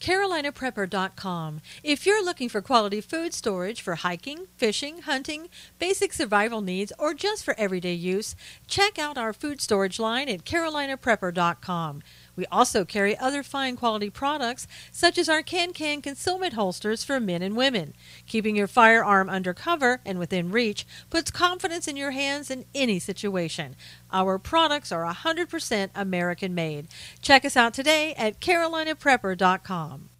CarolinaPrepper.com. If you're looking for quality food storage for hiking, fishing, hunting, basic survival needs, or just for everyday use, check out our food storage line at CarolinaPrepper.com. We also carry other fine quality products, such as our can-can concealment holsters for men and women. Keeping your firearm under cover and within reach puts confidence in your hands in any situation. Our products are 100% American-made. Check us out today at CarolinaPrepper.com.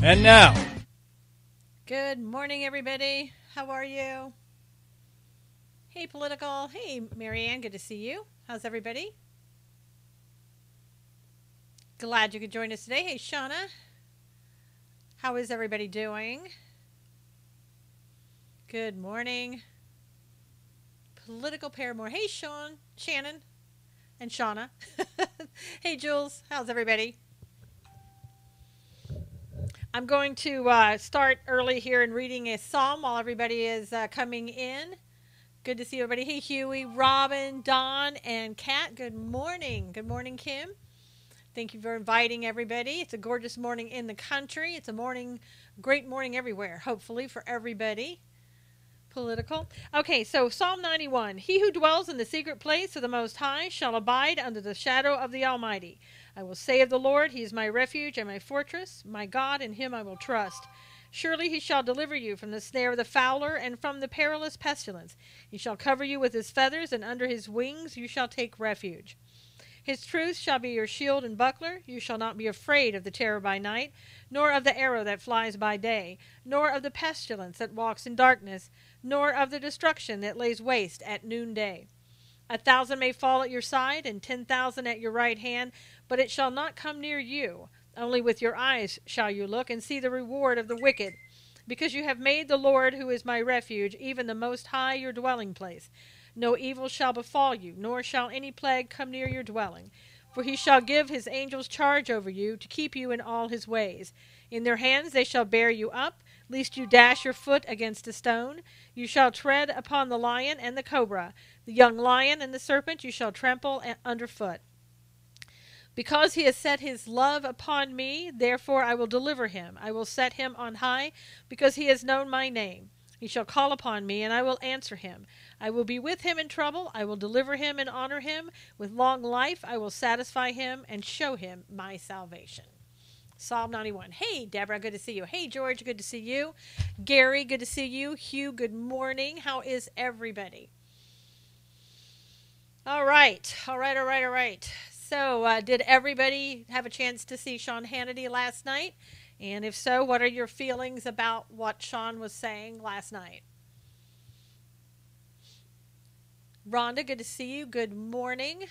And now, good morning, everybody. How are you? Hey, Political. Hey, Marianne. Good to see you. How's everybody? Glad you could join us today. Hey, Shauna. How is everybody doing? Good morning. Political Paramore. Hey, Shannon, and Shauna. Hey, Jules. How's everybody? I'm going to start early here and reading a psalm while everybody is coming in. Good to see everybody. Hey, Huey, Robin, Don, and Kat. Good morning. Good morning, Kim. Thank you for inviting everybody. It's a gorgeous morning in the country. It's a morning, great morning everywhere, hopefully, for everybody. Political. Okay, so Psalm 91. He who dwells in the secret place of the Most High shall abide under the shadow of the Almighty. I will say of the Lord, He is my refuge and my fortress, my God, in Him I will trust. Surely He shall deliver you from the snare of the fowler and from the perilous pestilence. He shall cover you with His feathers, and under His wings you shall take refuge. His truth shall be your shield and buckler. You shall not be afraid of the terror by night, nor of the arrow that flies by day, nor of the pestilence that walks in darkness, nor of the destruction that lays waste at noonday. 1,000 may fall at your side, and 10,000 at your right hand, but it shall not come near you. Only with your eyes shall you look and see the reward of the wicked. Because you have made the Lord, who is my refuge, even the Most High, your dwelling place. No evil shall befall you, nor shall any plague come near your dwelling. For He shall give His angels charge over you, to keep you in all His ways. In their hands they shall bear you up, lest you dash your foot against a stone. You shall tread upon the lion and the cobra. The young lion and the serpent you shall trample underfoot. Because He has set His love upon me, therefore I will deliver him. I will set him on high, because he has known my name. He shall call upon me, and I will answer him. I will be with him in trouble. I will deliver him and honor him. With long life I will satisfy him and show him my salvation. Psalm 91. Hey, Deborah, good to see you. Hey, George, good to see you. Gary, good to see you. Hugh, good morning. How is everybody? All right. So, did everybody have a chance to see Sean Hannity last night? And if so, what are your feelings about what Sean was saying last night? Rhonda, good to see you. Good morning.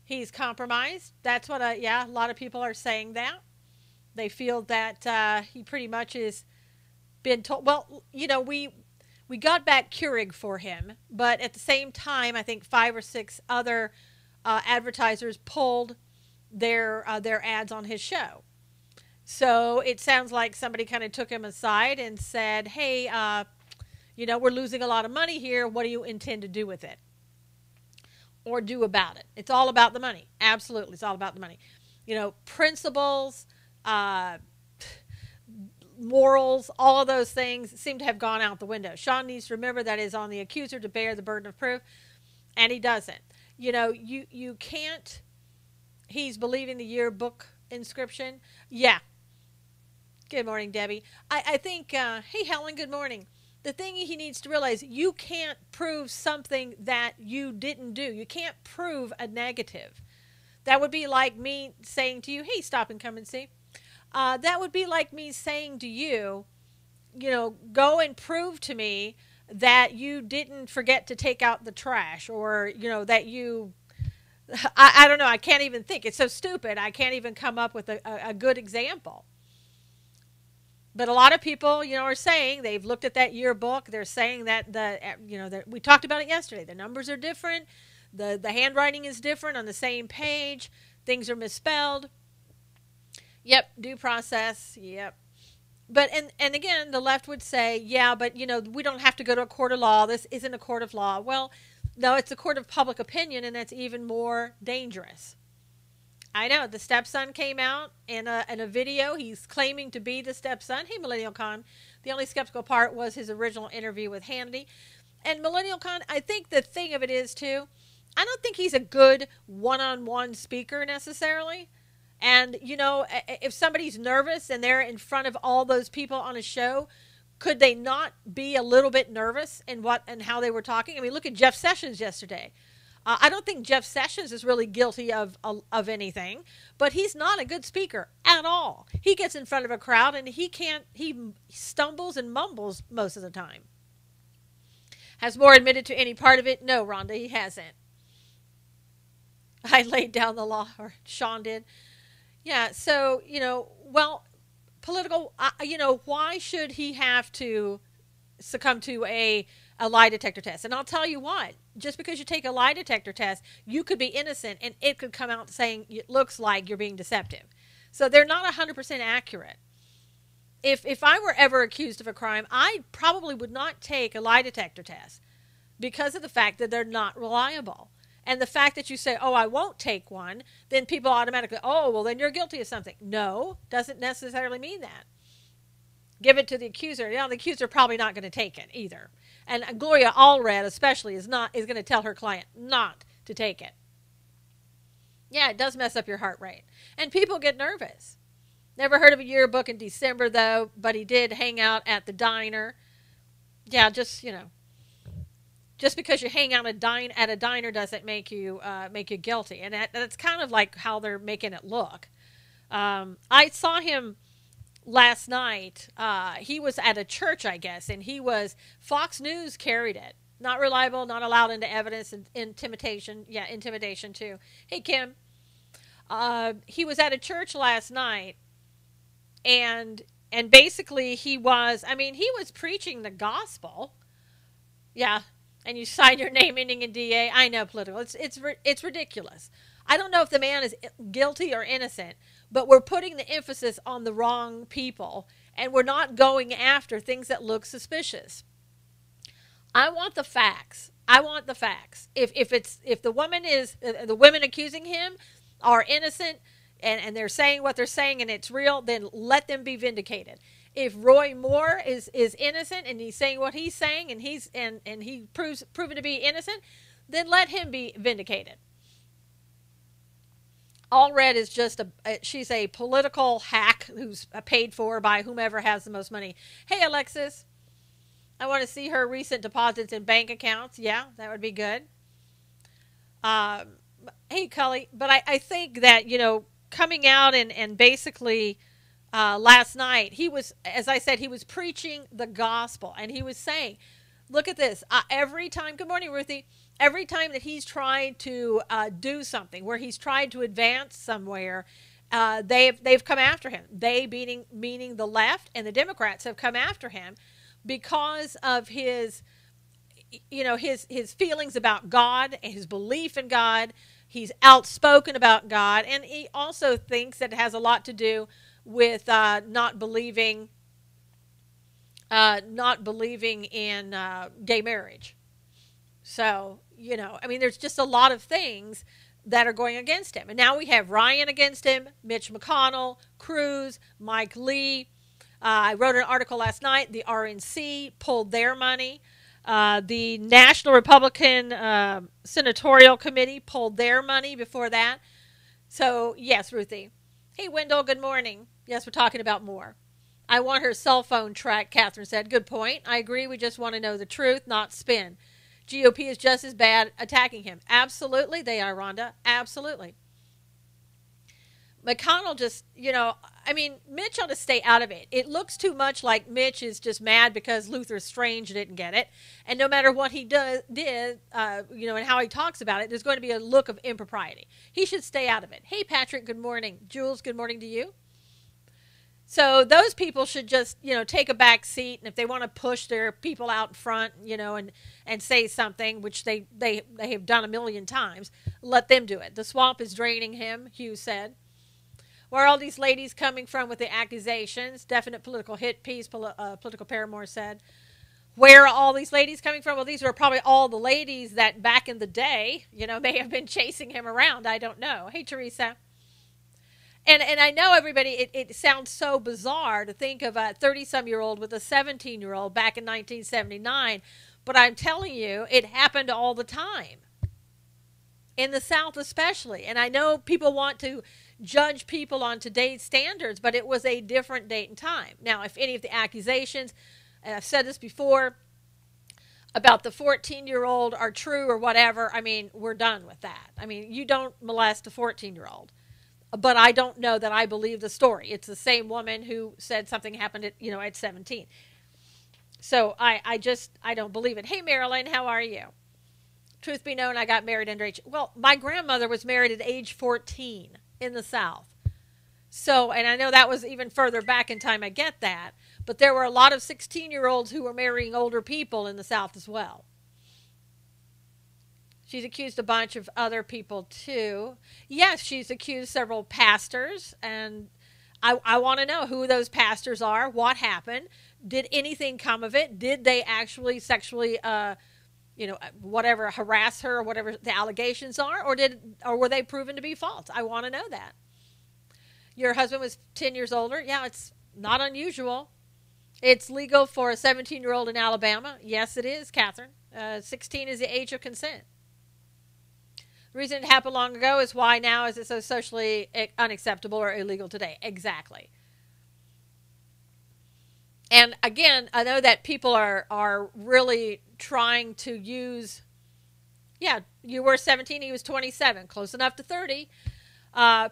He's compromised. That's what a lot of people are saying that. They feel that he pretty much has been told, well, you know, we got back Keurig for him, but at the same time, I think 5 or 6 other advertisers pulled their ads on his show. So it sounds like somebody kind of took him aside and said, hey, you know, we're losing a lot of money here. What do you intend to do with it? Or do about it? It's all about the money. Absolutely. It's all about the money. You know, principles, morals, all of those things seem to have gone out the window. Sean needs to remember that it is on the accuser to bear the burden of proof, and he doesn't. You know, you can't. He's believing the yearbook inscription. Yeah. Good morning, Debbie. I think, hey, Helen, good morning. The thing he needs to realize, you can't prove something that you didn't do. You can't prove a negative. That would be like me saying to you, hey, stop and come and see. That would be like me saying to you, you know, go and prove to me that you didn't forget to take out the trash, or, you know, that you, I don't know, I can't even think. It's so stupid. I can't even come up with a good example. But a lot of people, are saying they've looked at that yearbook. They're saying that we talked about it yesterday. The numbers are different. The handwriting is different on the same page. Things are misspelled. Yep, due process. Yep. But and again, the left would say, yeah, but we don't have to go to a court of law. This isn't a court of law. Well, no, it's a court of public opinion, and that's even more dangerous. I know. The stepson came out in a video. He's claiming to be the stepson. Hey, Millennial Con. The only skeptical part was his original interview with Hannity. And Millennial Con, I think the thing of it is, too, I don't think he's a good one-on-one speaker necessarily. And, if somebody's nervous and they're in front of all those people on a show, could they not be a little bit nervous in what and how they were talking? I mean, look at Jeff Sessions yesterday. I don't think Jeff Sessions is really guilty of anything, but he's not a good speaker at all. He gets in front of a crowd and he stumbles and mumbles most of the time. Has Moore admitted to any part of it? No, Rhonda, he hasn't. I laid down the law, or Sean did. Yeah, so, political, why should he have to succumb to a lie detector test? And I'll tell you what, just because you take a lie detector test, you could be innocent and it could come out saying it looks like you're being deceptive. So they're not 100% accurate. If I were ever accused of a crime, I probably would not take a lie detector test because of the fact that they're not reliable. And the fact that you say, oh, I won't take one, then people automatically, oh, well, then you're guilty of something. No, doesn't necessarily mean that. Give it to the accuser. The accuser probably not going to take it either. And Gloria Allred especially is going to tell her client not to take it. Yeah, it does mess up your heart rate. And people get nervous. Never heard of a yearbook in December, though, but he did hang out at the diner. Yeah, just because you hang out at a diner doesn't make you guilty. And that's kind of like how they're making it look. I saw him last night. He was at a church, I guess, and Fox News carried it. Not reliable, not allowed into evidence, and intimidation. Yeah, intimidation too. Hey, Kim. He was at a church last night, and basically he was preaching the gospel. Yeah. And you sign your name ending in DA. I know, political. It's ridiculous. I don't know if the man is guilty or innocent, but we're putting the emphasis on the wrong people, and we're not going after things that look suspicious. I want the facts. If the women accusing him are innocent and they're saying what they're saying and it's real, then let them be vindicated. If Roy Moore is innocent and he's saying what he's saying and he proven to be innocent, then let him be vindicated. Allred is she's a political hack who's paid for by whomever has the most money. Hey, Alexis, I want to see her recent deposits in bank accounts. Yeah, that would be good. Hey, Cully, but I think that, coming out and basically... last night, as I said, he was preaching the gospel, and he was saying, look at this, every time, good morning, Ruthie, every time that he's tried to do something, where he's tried to advance somewhere, they've come after him. They, meaning the left and the Democrats, have come after him because of his feelings about God and his belief in God. He's outspoken about God, and he also thinks that it has a lot to do with not believing in gay marriage. So, there's just a lot of things that are going against him. And now we have Ryan against him, Mitch McConnell, Cruz, Mike Lee. I wrote an article last night. The RNC pulled their money. The National Republican Senatorial Committee pulled their money before that. So, yes, Ruthie. Hey, Wendell, good morning. Yes, we're talking about Moore. I want her cell phone tracked, Catherine said. Good point. I agree. We just want to know the truth, not spin. GOP is just as bad attacking him. Absolutely, they are, Rhonda. Absolutely. McConnell just, Mitch ought to stay out of it. It looks too much like Mitch is just mad because Luther Strange didn't get it. And no matter what he did, and how he talks about it, there's going to be a look of impropriety. He should stay out of it. Hey, Patrick, good morning. Jules, good morning to you. So those people should just, take a back seat, and if they want to push their people out in front, and say something, which they have done a million times, let them do it. The swamp is draining him, Hughes said. Where are all these ladies coming from with the accusations? Definite political hit piece, political paramour said. Where are all these ladies coming from? Well, these were probably all the ladies that back in the day, may have been chasing him around. I don't know. Hey, Teresa. And I know everybody, it sounds so bizarre to think of a 30-some-year-old with a 17-year-old back in 1979, but I'm telling you, it happened all the time. In the South especially. And I know people want to judge people on today's standards, but it was a different date and time. Now, if any of the accusations, and I've said this before, about the 14-year-old are true or whatever, I mean, we're done with that. I mean, you don't molest a 14-year-old. But I don't know that I believe the story. It's the same woman who said something happened at 17. So I don't believe it. Hey, Marilyn, how are you? Truth be known, I got married underage. Well, my grandmother was married at age 14 in the South. So, and I know that was even further back in time. I get that. But there were a lot of 16-year-olds who were marrying older people in the South as well. She's accused a bunch of other people, too. Yes, she's accused several pastors, and I want to know who those pastors are, what happened, did anything come of it, did they actually sexually, whatever, harass her or whatever the allegations are, or were they proven to be false? I want to know that. Your husband was 10 years older. Yeah, it's not unusual. It's legal for a 17-year-old in Alabama. Yes, it is, Catherine. 16 is the age of consent. The reason it happened long ago is why now is it so socially unacceptable or illegal today. Exactly. And again, I know that people are really trying to use, yeah, you were 17, he was 27, close enough to 30.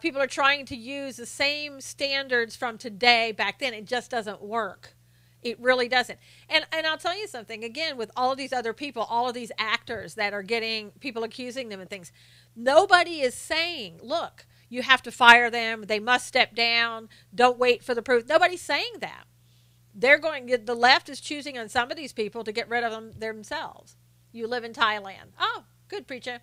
People are trying to use the same standards from today back then. It just doesn't work. It really doesn't. And I'll tell you something, again, with all of these other people, all of these actors that are getting people accusing them and things, nobody is saying, look, you have to fire them, they must step down, don't wait for the proof. Nobody's saying that. The left is choosing on some of these people to get rid of them themselves. You live in Thailand. Oh, good, preacher.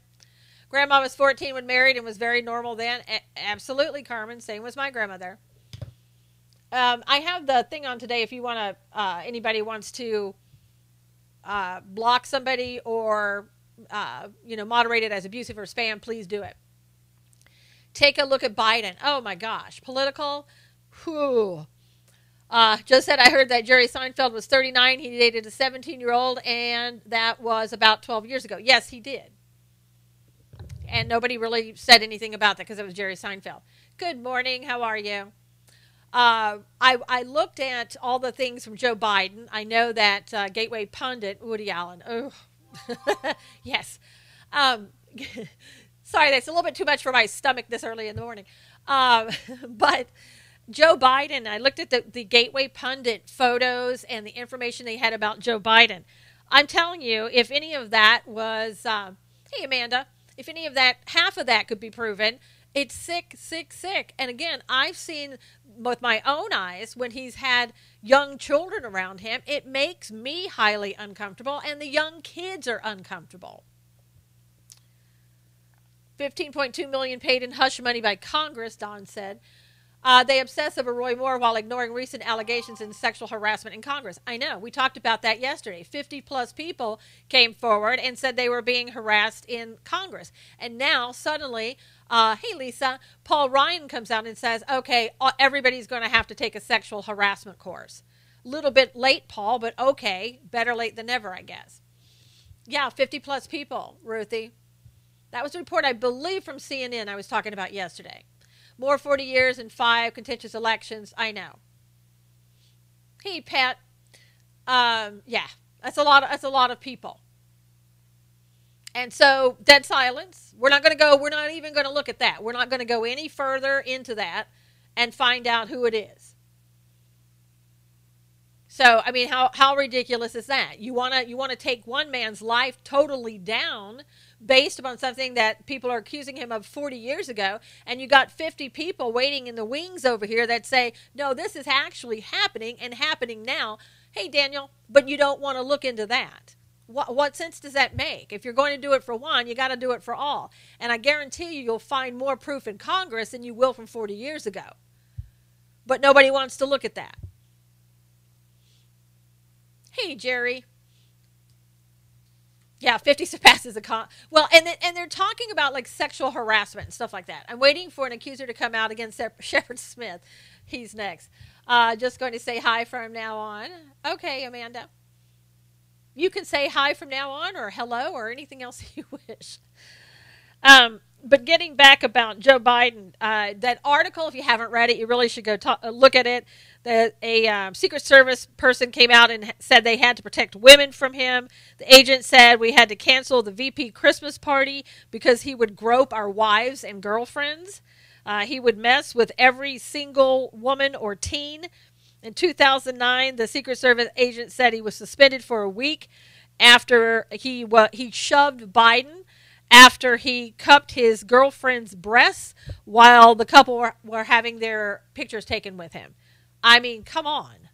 Grandma was 14 when married and was very normal then. Absolutely, Carmen. Same was my grandmother. I have the thing on today. If you want to, anybody wants to block somebody or moderate it as abusive or spam, please do it. Take a look at Biden. Oh my gosh, political. Whew. Just said I heard that Jerry Seinfeld was 39. He dated a 17-year-old, and that was about 12 years ago. Yes, he did. And nobody really said anything about that because it was Jerry Seinfeld. Good morning. How are you? I looked at all the things from Joe Biden. I know that Gateway pundit, Woody Allen. Oh, yes. Sorry, that's a little bit too much for my stomach this early in the morning. But Joe Biden, I looked at the Gateway pundit photos and the information they had about Joe Biden. I'm telling you, if any of that was, hey, Amanda, if any of that, half of that could be proven, it's sick, sick, sick. And again, I've seen with my own eyes when he's had young children around him, it makes me highly uncomfortable, and the young kids are uncomfortable. 15.2 million paid in hush money by Congress, Don said. They obsess over Roy Moore while ignoring recent allegations in sexual harassment in Congress. I know. We talked about that yesterday. 50-plus people came forward and said they were being harassed in Congress. And now, suddenly, hey, Lisa, Paul Ryan comes out and says, okay, everybody's going to have to take a sexual harassment course. A little bit late, Paul, but okay. Better late than never, I guess. Yeah, 50-plus people, Ruthie. That was a report, I believe, from CNN I was talking about yesterday. More 40 years and 5 contentious elections. I know. Hey, Pat. Yeah, that's a lot of people. And so, dead silence. We're not even going to look at that. We're not going to go any further into that and find out who it is. So, I mean, how ridiculous is that? You wanna take one man's life totally down based upon something that people are accusing him of 40 years ago, and you got 50 people waiting in the wings over here that say, no, this is actually happening and happening now. Hey, Daniel, but you don't want to look into that. What sense does that make? If you're going to do it for one, you got to do it for all. And I guarantee you'll find more proof in Congress than you will from 40 years ago. But nobody wants to look at that. Hey, Jerry. Yeah, 50 surpasses a well, and they're talking about like sexual harassment and stuff like that. I'm waiting for an accuser to come out against Shepard Smith. He's next. Just going to say hi from now on. Okay, Amanda. You can say hi from now on, or hello, or anything else you wish. But getting back about Joe Biden, that article, if you haven't read it, you really should go look at it. A Secret Service person came out and said they had to protect women from him. The agent said we had to cancel the VP Christmas party because he would grope our wives and girlfriends. He would mess with every single woman or teen. In 2009, the Secret Service agent said he was suspended for a week after he shoved Biden after he cupped his girlfriend's breasts while the couple were having their pictures taken with him. I mean, come on.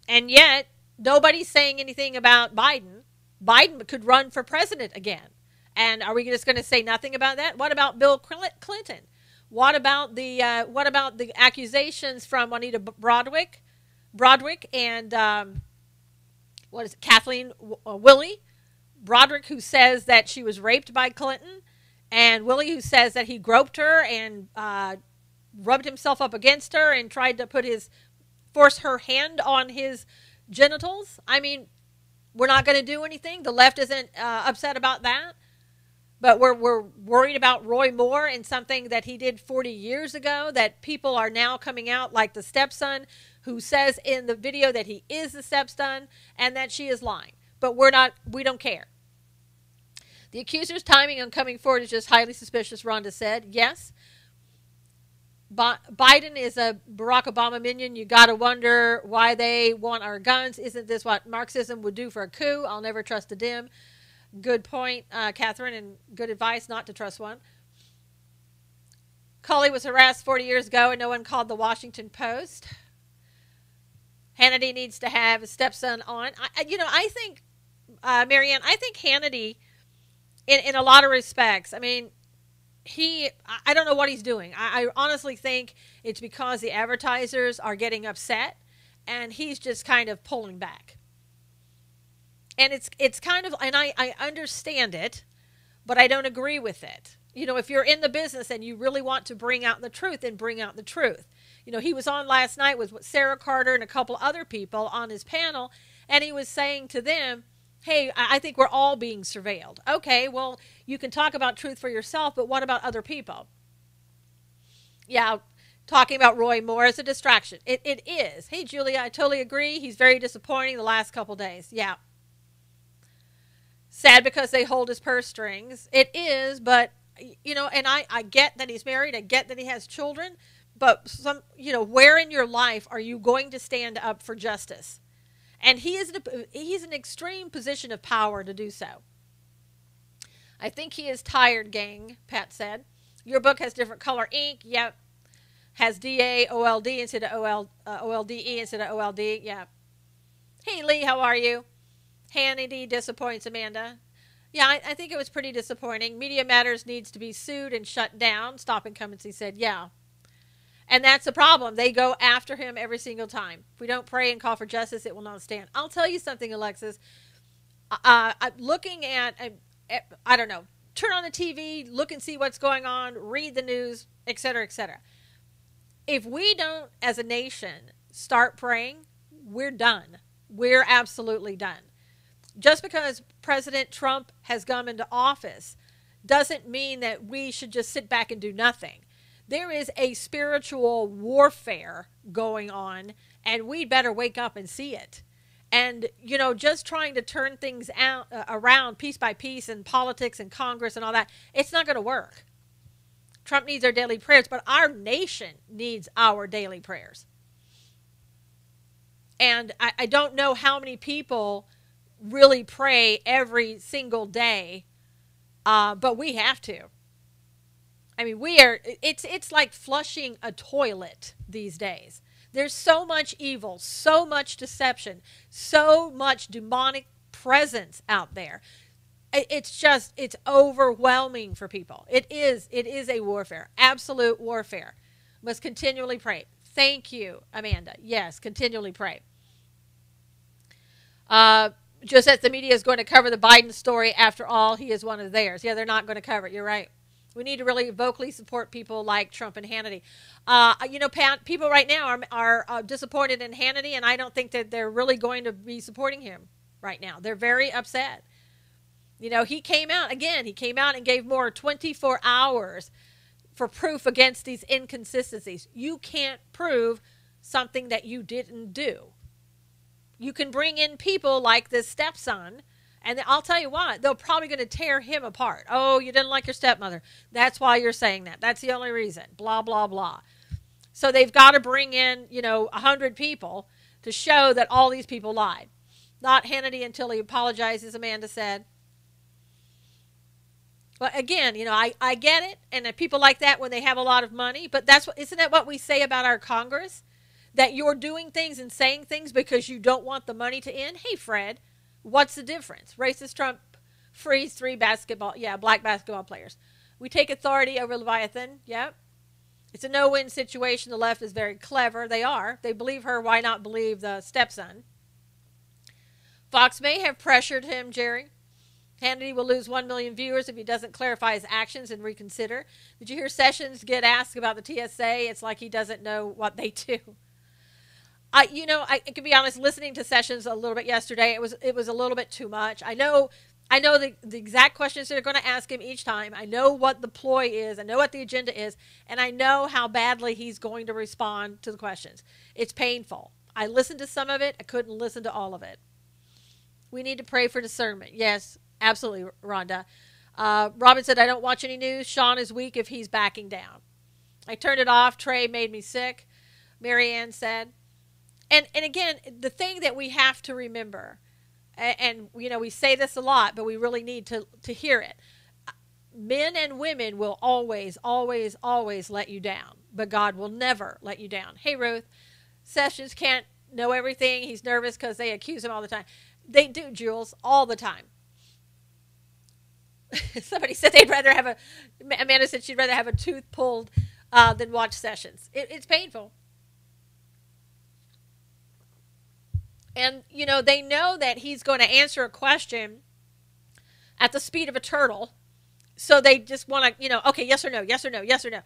And yet, nobody's saying anything about Biden. Biden could run for president again. And are we just going to say nothing about that? What about Bill Clinton? What about the accusations from Juanita Broadwick and Kathleen Willie Broderick, who says that she was raped by Clinton, and Willie, who says that he groped her and rubbed himself up against her and tried to force her hand on his genitals. I mean, we're not going to do anything. The left isn't upset about that. But we're worried about Roy Moore and something that he did 40 years ago that people are now coming out, like the stepson who says in the video that he is the stepson and that she is lying. But we don't care. The accuser's timing on coming forward is just highly suspicious, Rhonda said. Yes. Biden is a Barack Obama minion. You got to wonder why they want our guns. Isn't this what Marxism would do for a coup? I'll never trust a dim. Good point, Catherine, and good advice not to trust one. Culley was harassed 40 years ago and no one called the Washington Post. Hannity needs to have his stepson on. I think, Marianne, I think Hannity, in a lot of respects, I mean, I don't know what he's doing. I honestly think it's because the advertisers are getting upset and he's just kind of pulling back. And it's kind of, and I understand it, but I don't agree with it. If you're in the business and you really want to bring out the truth, then bring out the truth. He was on last night with Sarah Carter and a couple other people on his panel, and he was saying to them, hey, I think we're all being surveilled. Okay, well, you can talk about truth for yourself, but what about other people? Yeah, talking about Roy Moore as a distraction. It is. Hey, Julia, I totally agree. He's very disappointing the last couple days. Yeah. Sad because they hold his purse strings. It is, but, and I get that he's married. I get that he has children. But, where in your life are you going to stand up for justice? And he's in an extreme position of power to do so. I think he is tired, gang, Pat said. Your book has different color ink. Yep. Has D-A-O-L-D instead of O-L-D-E instead of O-L-D. Yeah. Hey, Lee, how are you? Hannity disappoints Amanda. Yeah, I think it was pretty disappointing. Media Matters needs to be sued and shut down. Stop Incumbency said, yeah. And that's the problem. They go after him every single time. If we don't pray and call for justice, it will not stand. I'll tell you something, Alexis. I'm looking at, I don't know, turn on the TV, look and see what's going on, read the news, etc., etc. If we don't, as a nation, start praying, we're done. We're absolutely done. Just because President Trump has come into office doesn't mean that we should just sit back and do nothing. There is a spiritual warfare going on, and we'd better wake up and see it. And, just trying to turn things around piece by piece in politics and Congress and all that, it's not going to work. Trump needs our daily prayers, but our nation needs our daily prayers. And I don't know how many people really pray every single day, but we have to. I mean, it's like flushing a toilet these days. There's so much evil, so much deception, so much demonic presence out there. It's overwhelming for people. It is a warfare, absolute warfare. Must continually pray. Thank you, Amanda. Yes, continually pray. Just that the media is going to cover the Biden story. After all, he is one of theirs. Yeah, they're not going to cover it. You're right. We need to really vocally support people like Trump and Hannity. Pat, people right now are disappointed in Hannity, and I don't think that they're really going to be supporting him right now. They're very upset. He came out and gave more 24 hours for proof against these inconsistencies. You can't prove something that you didn't do. You can bring in people like this stepson, and I'll tell you what, they're probably going to tear him apart. Oh, you didn't like your stepmother. That's why you're saying that. That's the only reason. Blah, blah, blah. So they've got to bring in, 100 people to show that all these people lied. Not Hannity until he apologizes, Amanda said. Well, again, I get it, and people like that when they have a lot of money, but isn't that what we say about our Congress? That you're doing things and saying things because you don't want the money to end? Hey, Fred, what's the difference? Racist Trump frees 3 black basketball players. We take authority over Leviathan. Yep. It's a no-win situation. The left is very clever. They are. They believe her. Why not believe the stepson? Fox may have pressured him, Jerry. Hannity will lose 1 million viewers if he doesn't clarify his actions and reconsider. Did you hear Sessions get asked about the TSA? It's like he doesn't know what they do. I can be honest, listening to Sessions a little bit yesterday, it was a little bit too much. I know the exact questions they're going to ask him each time. I know what the ploy is. I know what the agenda is. And I know how badly he's going to respond to the questions. It's painful. I listened to some of it. I couldn't listen to all of it. We need to pray for discernment. Yes, absolutely, Rhonda. Robin said, I don't watch any news. Sean is weak if he's backing down. I turned it off. Trey made me sick. Marianne said. And again, the thing that we have to remember, and we say this a lot, but we really need to hear it. Men and women will always, always, always let you down, but God will never let you down. Hey, Ruth, Sessions can't know everything. He's nervous because they accuse him all the time. They do, Jules, all the time. Somebody said Amanda said she'd rather have a tooth pulled than watch Sessions. It's painful. And, they know that he's going to answer a question at the speed of a turtle. So they just want to, okay, yes or no, yes or no, yes or no.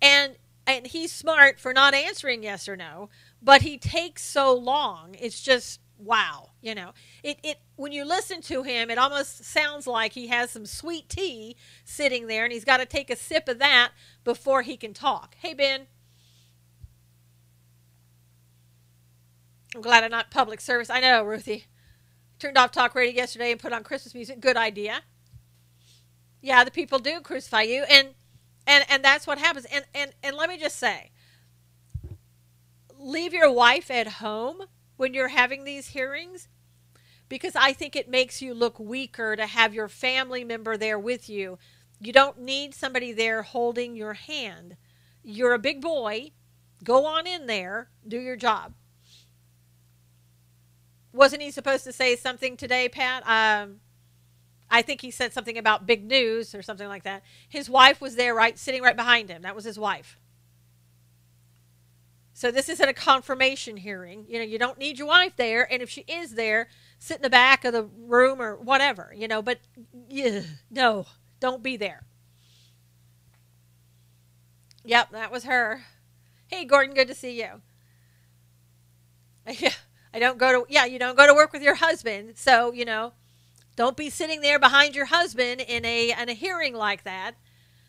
And he's smart for not answering yes or no, but he takes so long. It's just, wow. When you listen to him, it almost sounds like he has some sweet tea sitting there and he's got to take a sip of that before he can talk. Hey, Ben. I'm glad I'm not public service. I know, Ruthie. Turned off talk radio yesterday and put on Christmas music. Good idea. Yeah, the people do crucify you, and that's what happens. And let me just say, leave your wife at home when you're having these hearings, because I think it makes you look weaker to have your family member there with you. You don't need somebody there holding your hand. You're a big boy. Go on in there. Do your job. Wasn't he supposed to say something today, Pat? I think he said something about big news or something like that. His wife was there, sitting right behind him. That was his wife. So this isn't a confirmation hearing. You don't need your wife there. And if she is there, sit in the back of the room or whatever, but no, don't be there. Yep, that was her. Hey, Gordon, good to see you. Yeah. You don't go to work with your husband. So, don't be sitting there behind your husband in a hearing like that,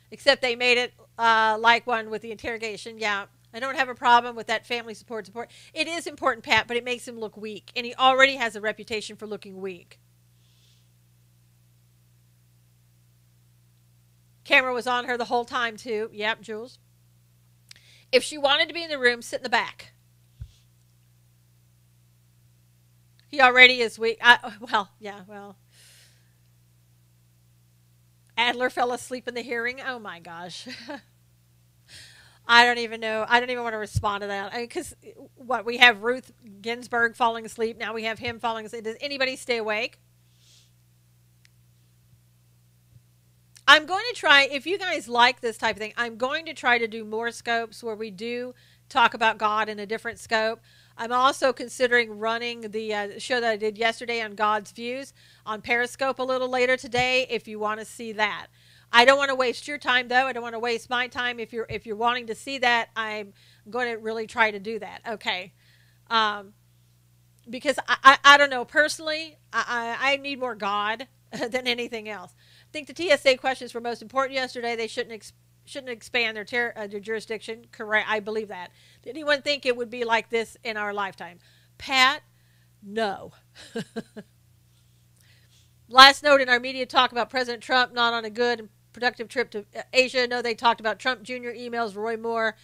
except they made it like one with the interrogation. Yeah, I don't have a problem with that family support. It is important, Pat, but it makes him look weak. And he already has a reputation for looking weak. Camera was on her the whole time, too. Yep, Jules. If she wanted to be in the room, sit in the back. He already is weak. Well, yeah, well, Adler fell asleep in the hearing. Oh my gosh. I don't even know. I don't even want to respond to that. Because what we have Ruth Ginsburg falling asleep. Now we have him falling asleep. Does anybody stay awake? I'm going to try, if you guys like this type of thing, I'm going to try to do more scopes where we do talk about God in a different scope. I'm also considering running the show that I did yesterday on God's Views on Periscope a little later today if you want to see that. I don't want to waste your time though. I don't want to waste my time. If you're wanting to see that, I'm going to really try to do that. Okay. Because I don't know, personally, I need more God than anything else. I think the TSA questions were most important yesterday. They shouldn't expand their jurisdiction. Correct. I believe that. Did anyone think it would be like this in our lifetime? Pat, no. Last note in our media talk about President Trump not on a good and productive trip to Asia. No, they talked about Trump Jr. emails, Roy Moore.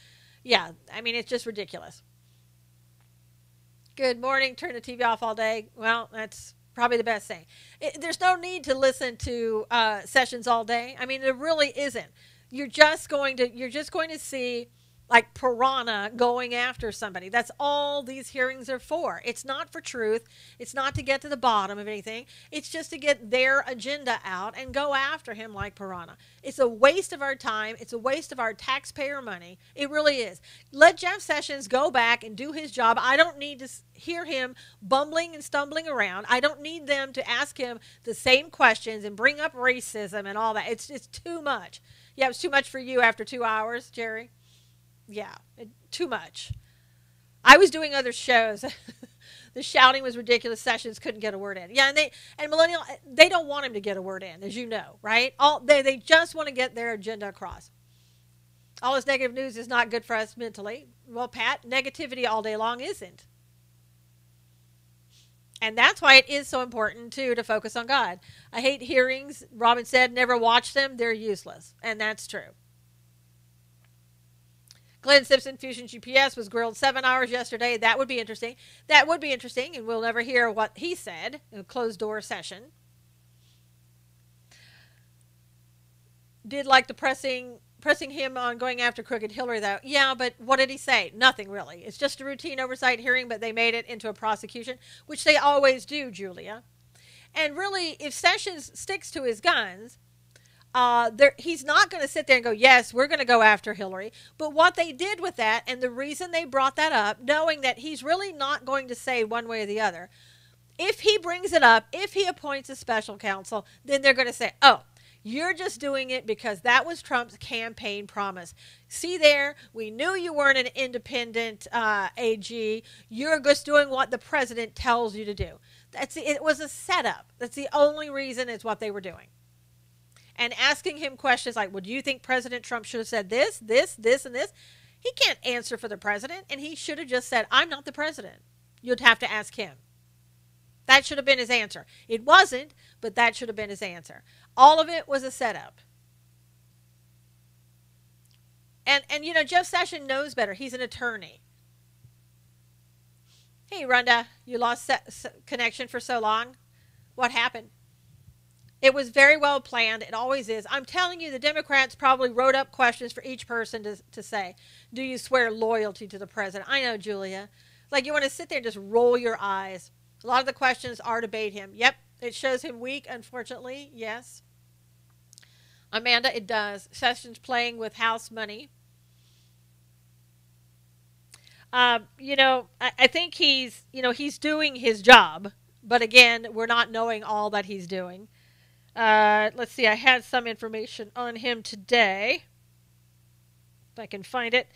Yeah, I mean, it's just ridiculous. Good morning. Turn the TV off all day. Well, that's probably the best thing. There's no need to listen to sessions all day. I mean, there really isn't. You're just going to see like piranha going after somebody. That's all these hearings are for. It's not for truth. It's not to get to the bottom of anything. It's just to get their agenda out and go after him like piranha. It's a waste of our time. It's a waste of our taxpayer money. It really is. Let Jeff Sessions go back and do his job. I don't need to hear him bumbling and stumbling around. I don't need them to ask him the same questions and bring up racism and all that. It's too much. Yeah, it was too much for you after 2 hours, Jerry. Yeah, too much. I was doing other shows. The shouting was ridiculous. Sessions couldn't get a word in. Yeah, and millennial, they don't want him to get a word in, as you know, right? They just want to get their agenda across. All this negative news is not good for us mentally. Well, Pat, negativity all day long isn't. And that's why it is so important, too, to focus on God. I hate hearings. Robin said, never watch them. They're useless. And that's true. Glenn Simpson, Fusion GPS, was grilled 7 hours yesterday. That would be interesting. That would be interesting, and we'll never hear what he said in a closed-door session. Did like the pressing him on going after crooked Hillary, though. Yeah, but what did he say? Nothing, really. It's just a routine oversight hearing, but they made it into a prosecution, which they always do, Julia. And really, if Sessions sticks to his guns, he's not going to sit there and go, yes, we're going to go after Hillary. But what they did with that, and the reason they brought that up, knowing that he's really not going to say one way or the other, if he brings it up, if he appoints a special counsel, then they're going to say, oh, you're just doing it because that was Trump's campaign promise. See there, we knew you weren't an independent AG. You're just doing what the president tells you to do. It was a setup. That's the only reason it's what they were doing. And asking him questions like, well, do you think President Trump should have said this, this, this, and this? He can't answer for the president, and he should have just said, I'm not the president. You'd have to ask him. That should have been his answer. It wasn't, but that should have been his answer. All of it was a setup. And you know, Jeff Sessions knows better. He's an attorney. Hey, Rhonda, you lost connection for so long. What happened? It was very well planned. It always is. I'm telling you, the Democrats probably wrote up questions for each person to say, do you swear loyalty to the president? I know, Julia. Like, you want to sit there and just roll your eyes. A lot of the questions are to bait him. Yep, it shows him weak, unfortunately. Yes. Amanda, it does. Sessions playing with House money. You know, I think he's doing his job. But again, we're not knowing all that he's doing. Let's see, I had some information on him today. If I can find it.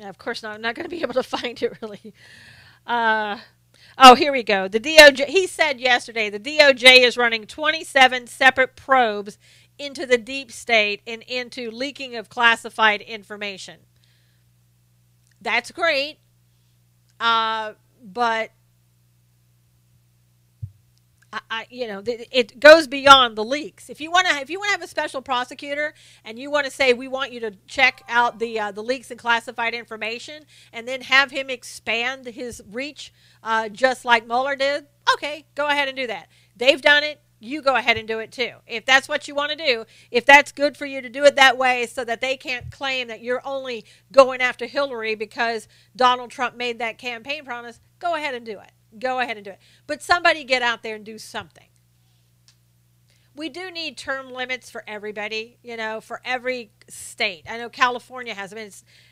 Of course not. I'm not going to be able to find it really. Oh, here we go. The DOJ, he said yesterday, the DOJ is running 27 separate probes into the deep state and into leaking of classified information. That's great. But it goes beyond the leaks. If you want to have a special prosecutor and you want to say we want you to check out the leaks and classified information, and then have him expand his reach, just like Mueller did, okay, go ahead and do that. They've done it. You go ahead and do it too. If that's what you want to do, if that's good for you to do it that way so that they can't claim that you're only going after Hillary because Donald Trump made that campaign promise, go ahead and do it. Go ahead and do it. But somebody get out there and do something. We do need term limits for everybody, for every state. I know California has them.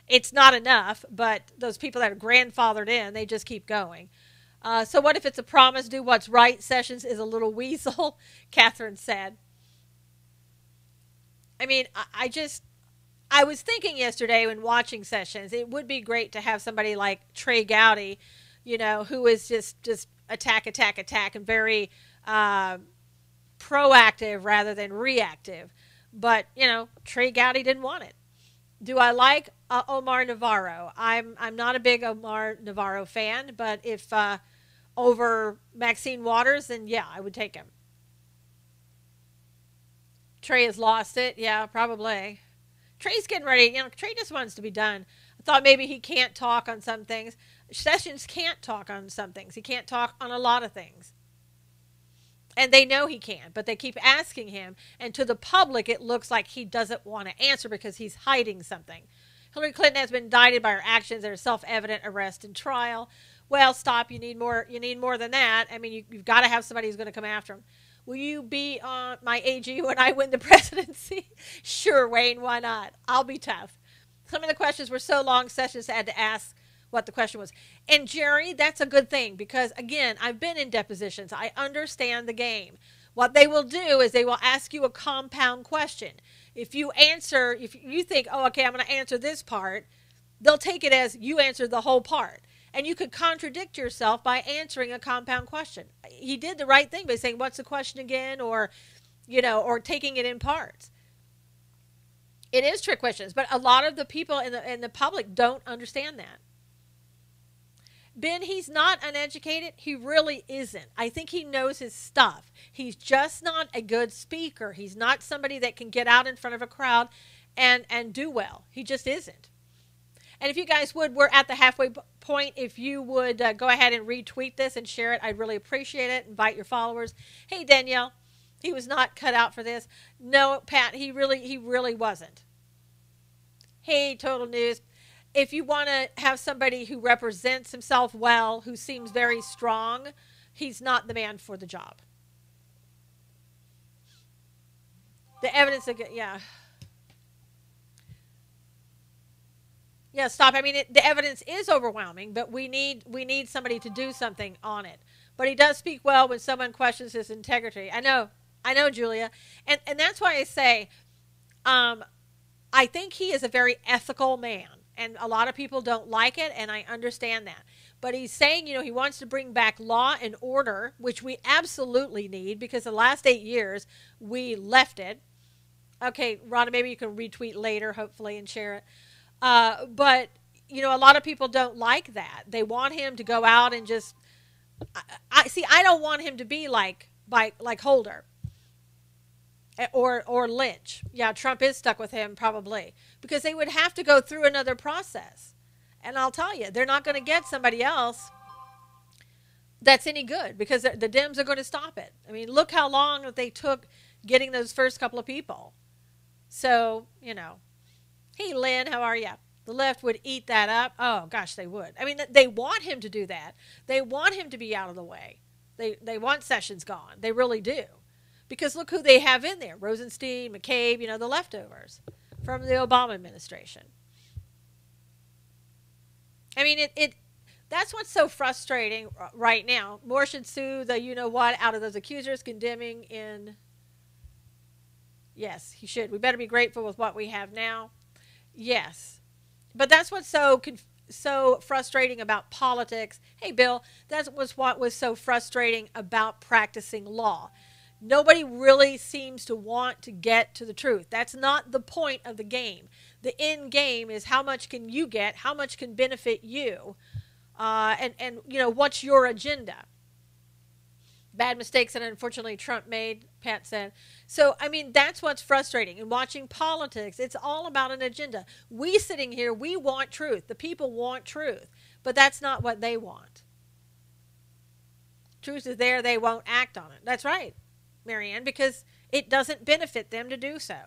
It's not enough, but those people that are grandfathered in, they just keep going. So what if it's a promise, do what's right? Sessions is a little weasel, Catherine said. I mean, I was thinking yesterday when watching Sessions, it would be great to have somebody like Trey Gowdy, who is just attack, and very proactive rather than reactive. But, Trey Gowdy didn't want it. Do I like Omar Navarro? I'm not a big Omar Navarro fan, but if over Maxine Waters, then yeah, I would take him. Trey has lost it. Yeah, probably. Trey's getting ready. Trey just wants to be done. I thought maybe he can't talk on some things. Sessions can't talk on some things. He can't talk on a lot of things. And they know he can, but they keep asking him. And to the public, it looks like he doesn't want to answer because he's hiding something. Hillary Clinton has been indicted by her actions that are self-evident, arrest and trial. Well, stop. You need more than that. I mean, you've got to have somebody who's going to come after him. Will you be my AG when I win the presidency? Sure, Wayne. Why not? I'll be tough. Some of the questions were so long, Sessions had to ask what the question was. And Jerry, that's a good thing because, again, I've been in depositions. I understand the game. What they will do is they will ask you a compound question. If you think, oh, okay, I'm going to answer this part, they'll take it as you answered the whole part. And you could contradict yourself by answering a compound question. He did the right thing by saying, what's the question again? Or taking it in parts. It is trick questions, but a lot of the people in the public don't understand that. Ben, he's not uneducated. He really isn't. I think he knows his stuff. He's just not a good speaker. He's not somebody that can get out in front of a crowd and do well. He just isn't. And if you guys would, we're at the halfway point. If you would go ahead and retweet this and share it, I'd really appreciate it. Invite your followers. Hey, Danielle, he was not cut out for this. No, Pat, he really wasn't. Hey, Total News. If you want to have somebody who represents himself well, who seems very strong, he's not the man for the job. The evidence, yeah. Yeah, stop. I mean, the evidence is overwhelming, but we need somebody to do something on it. But he does speak well when someone questions his integrity. I know, Julia. And that's why I say, I think he is a very ethical man. And a lot of people don't like it, and I understand that. But he's saying, he wants to bring back law and order, which we absolutely need because the last 8 years we left it. Okay, Rhonda, maybe you can retweet later, hopefully, and share it. But, a lot of people don't like that. They want him to go out and just, I don't want him to be like Holder or Lynch. Yeah, Trump is stuck with him probably because they would have to go through another process. And I'll tell you, they're not going to get somebody else that's any good because the Dems are going to stop it. I mean, look how long that they took getting those first couple of people. So, hey, Lynn, how are you? The left would eat that up. Oh, gosh, they would. I mean, they want him to do that. They want him to be out of the way. They want Sessions gone. They really do. Because look who they have in there. Rosenstein, McCabe, the leftovers from the Obama administration. I mean, that's what's so frustrating right now. Moore should sue the you-know-what out of those accusers, condemning in... Yes, he should. We better be grateful with what we have now. Yes. But that's what's so frustrating about politics. Hey, Bill, that was what was so frustrating about practicing law. Nobody really seems to want to get to the truth. That's not the point of the game. The end game is how much can you get, how much can benefit you, and what's your agenda. Bad mistakes that unfortunately Trump made, Pat said. So, I mean, that's what's frustrating. In watching politics, it's all about an agenda. We sitting here, we want truth. The people want truth, but that's not what they want. Truth is there, they won't act on it. That's right, Marianne, because it doesn't benefit them to do so.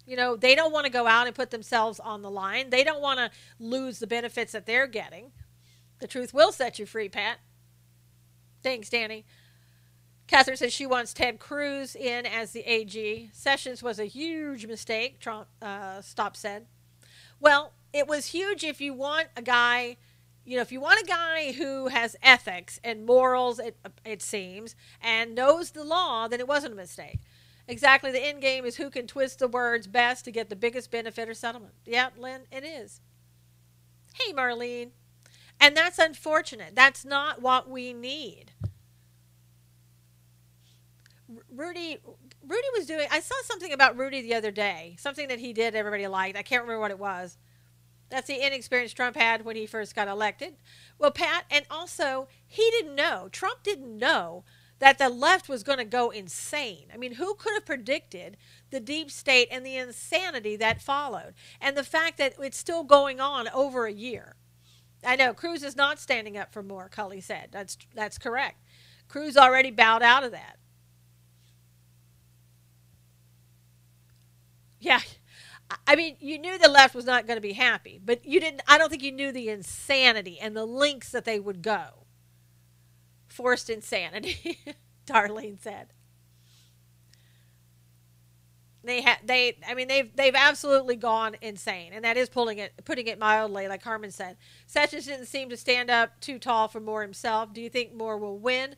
You know, they don't want to go out and put themselves on the line. They don't want to lose the benefits that they're getting. The truth will set you free, Pat. Thanks, Danny. Catherine says she wants Ted Cruz in as the AG. Sessions was a huge mistake, Trump Stop said. Well, it was huge if you want a guy, you know, if you want a guy who has ethics and morals, it seems, and knows the law, then it wasn't a mistake. Exactly, the end game is who can twist the words best to get the biggest benefit or settlement. Yeah, Lynn, it is. Hey, Marlene. And that's unfortunate. That's not what we need. Rudy was doing, I saw something about Rudy the other day. Something that he did everybody liked. I can't remember what it was. That's the inexperience Trump had when he first got elected. Well, Pat, and also, he didn't know. Trump didn't know that the left was going to go insane. I mean, who could have predicted the deep state and the insanity that followed? And the fact that it's still going on over a year. I know, Cruz is not standing up for more, Cully said. That's correct. Cruz already bowed out of that. Yeah. I mean, you knew the left was not going to be happy, but you didn't, I don't think you knew the insanity and the lengths that they would go. Forced insanity, Darlene said. They've absolutely gone insane, and that is putting it mildly, like Carmen said. Sessions didn't seem to stand up too tall for Moore himself. Do you think Moore will win?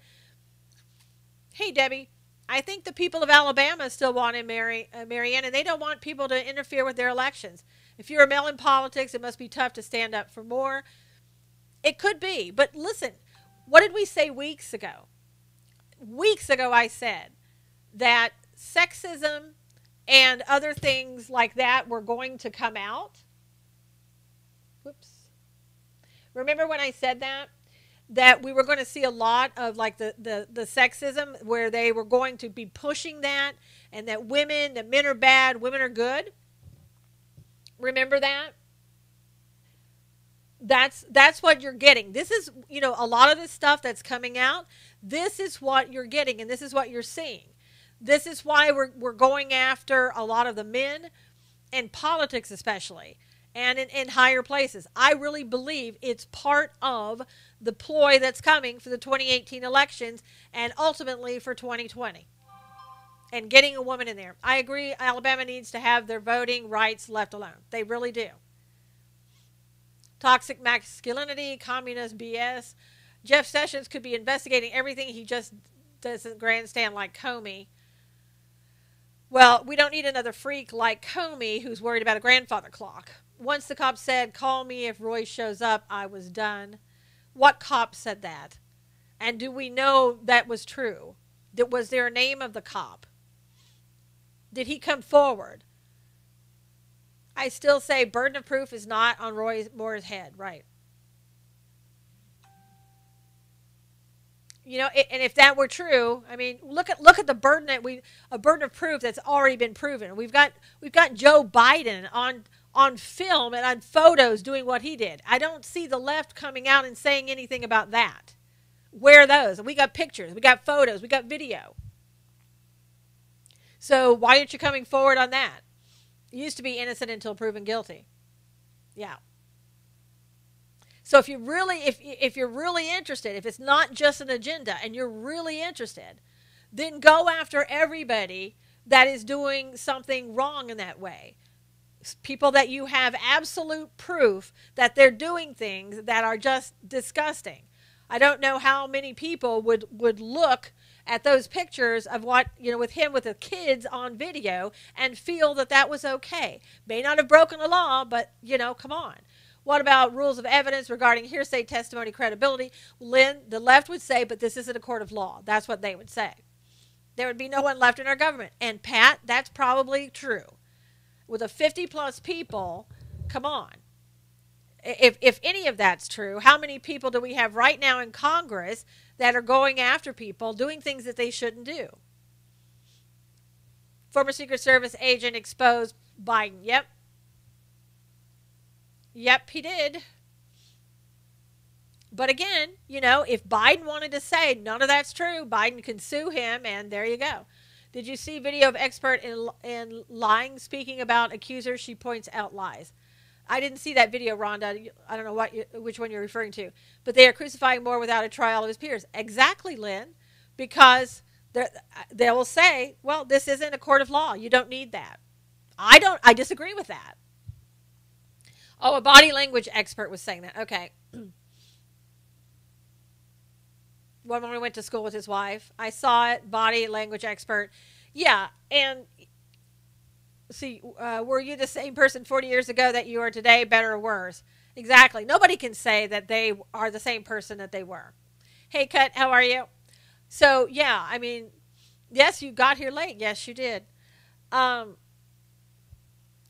Hey, Debbie, I think the people of Alabama still want him, Marianne, and they don't want people to interfere with their elections. If you're a male in politics, it must be tough to stand up for Moore. It could be, but listen. What did we say weeks ago? Weeks ago, I said that sexism and other things like that were going to come out. Whoops. Remember when I said that? That we were going to see a lot of like the sexism where they were going to be pushing that, and that men are bad, women are good. Remember that? That's what you're getting. This is, you know, a lot of this stuff that's coming out. This is what you're getting, and this is what you're seeing. This is why we're going after a lot of the men in politics, especially, and in higher places. I really believe it's part of the ploy that's coming for the 2018 elections and ultimately for 2020. And getting a woman in there. I agree. Alabama needs to have their voting rights left alone. They really do. Toxic masculinity, communist BS. Jeff Sessions could be investigating everything. He just doesn't grandstand like Comey. Well, we don't need another freak like Comey who's worried about a grandfather clock. Once the cop said, "Call me if Roy shows up," I was done. What cop said that? And do we know that was true? Was there a name of the cop? Did he come forward? I still say burden of proof is not on Roy Moore's head, right? You know, and if that were true, I mean, look at the burden a burden of proof that's already been proven. We've got Joe Biden on film and on photos doing what he did. I don't see the left coming out and saying anything about that. Where are those? We got pictures, we got photos, we got video. So why aren't you coming forward on that? You used to be innocent until proven guilty. Yeah. So if you're really interested, if it's not just an agenda and you're really interested, then go after everybody that is doing something wrong in that way. People that you have absolute proof that they're doing things that are just disgusting. I don't know how many people would look at those pictures of what, you know, with him with the kids on video and feel that that was okay. May not have broken the law, but, you know, come on. What about rules of evidence regarding hearsay, testimony, credibility? Lynn, the left would say, but this isn't a court of law. That's what they would say. There would be no one left in our government. And Pat, that's probably true. With a 50-plus people, come on. If any of that's true, how many people do we have right now in Congress that are going after people doing things that they shouldn't do? Former Secret Service agent exposed Biden. Yep. Yep, he did. But again, if Biden wanted to say none of that's true, Biden can sue him, and there you go. Did you see video of expert in lying speaking about accusers? She points out lies. I didn't see that video, Rhonda. I don't know which one you're referring to. But they are crucifying more without a trial of his peers. Exactly, Lynn, because they will say, well, this isn't a court of law. You don't need that. I disagree with that. Oh, a body language expert was saying that. Okay. One when we went to school with his wife. I saw it, body language expert. Yeah, and see, were you the same person 40 years ago that you are today, better or worse? Exactly. Nobody can say that they are the same person that they were. Hey, Cut, how are you? So, yeah, I mean, yes, you got here late. Yes, you did.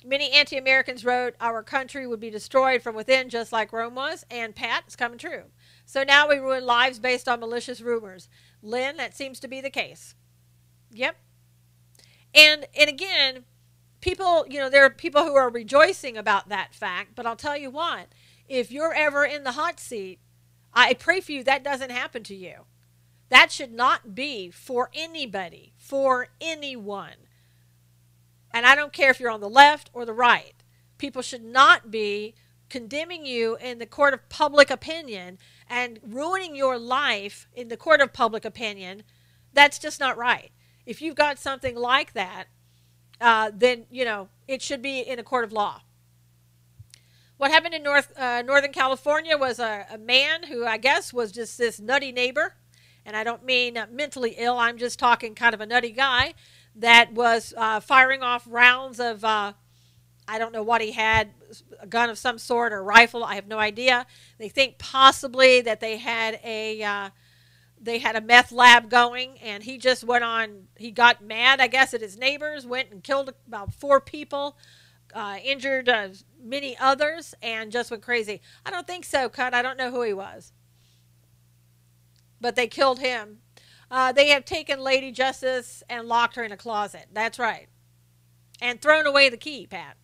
Many anti-Americans wrote, our country would be destroyed from within just like Rome was. And Pat, it's coming true. So now we ruin lives based on malicious rumors. Lynn, that seems to be the case. Yep. And again, people, there are people who are rejoicing about that fact. But I'll tell you what, if you're ever in the hot seat, I pray for you that doesn't happen to you. That should not be for anybody, for anyone. And I don't care if you're on the left or the right. People should not be condemning you in the court of public opinion and ruining your life in the court of public opinion. That's just not right. If you've got something like that, then, it should be in a court of law. What happened in Northern California was a man who I guess was just this nutty neighbor. And I don't mean mentally ill. I'm just talking kind of a nutty guy that was firing off rounds of, I don't know what he had, a gun of some sort or a rifle. I have no idea. They think possibly that they had a meth lab going, and he just went on. He got mad, I guess, at his neighbors, went and killed about 4 people, injured many others, and just went crazy. I don't think so, Cut. I don't know who he was. But they killed him. They have taken Lady Justice and locked her in a closet. That's right. And thrown away the key, Pat.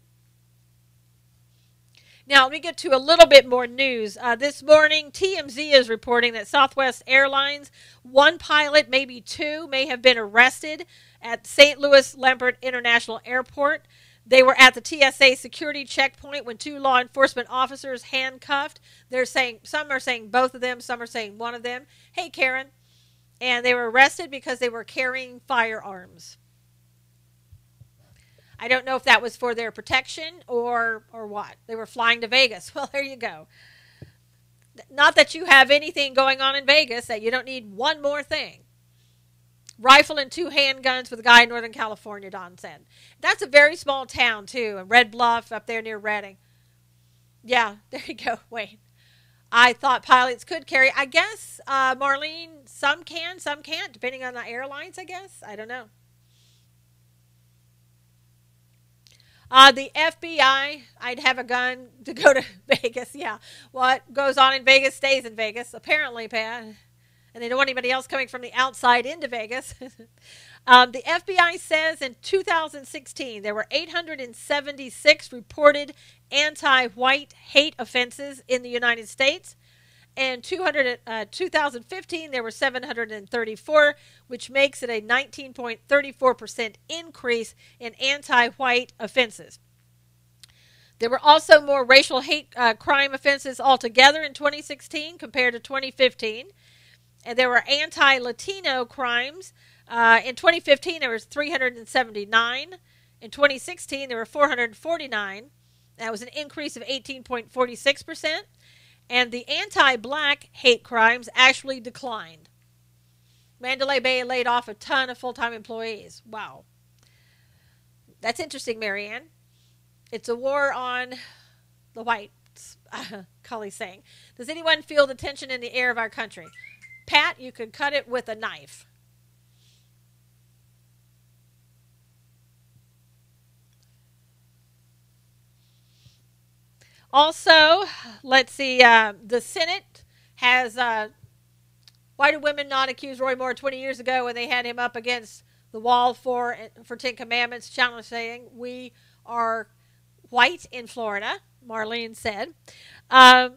Now, let me get to a little bit more news. This morning, TMZ is reporting that Southwest Airlines, 1 pilot, maybe 2, may have been arrested at St. Louis Lambert International Airport. They were at the TSA security checkpoint when 2 law enforcement officers handcuffed. They're saying, some are saying both of them, some are saying one of them. Hey, Karen. And they were arrested because they were carrying firearms. I don't know if that was for their protection or what. They were flying to Vegas. Well, there you go. Not that you have anything going on in Vegas, that you don't need one more thing. Rifle and 2 handguns with a guy in Northern California, Don said. That's a very small town, too. And Red Bluff up there near Redding. Yeah, there you go. Wait. I thought pilots could carry. I guess, Marlene, some can, some can't, depending on the airlines, I guess. I don't know. The FBI, I'd have a gun to go to Vegas. Yeah. What goes on in Vegas stays in Vegas, apparently, Pat. And they don't want anybody else coming from the outside into Vegas. The FBI says in 2016, there were 876 reported anti-white hate offenses in the United States. And 2015, there were 734, which makes it a 19.34% increase in anti-white offenses. There were also more racial hate crime offenses altogether in 2016 compared to 2015. And there were anti-Latino crimes. In 2015, there was 379. In 2016, there were 449. That was an increase of 18.46%. And the anti-black hate crimes actually declined. Mandalay Bay laid off a ton of full-time employees. Wow. That's interesting, Marianne. It's a war on the whites, Cully's saying. Does anyone feel the tension in the air of our country? Pat, you could cut it with a knife. Also, let's see. The Senate has. Why did women not accuse Roy Moore 20 years ago when they had him up against the wall for 10 Commandments, challenge saying we are white in Florida? Marlene said. Um,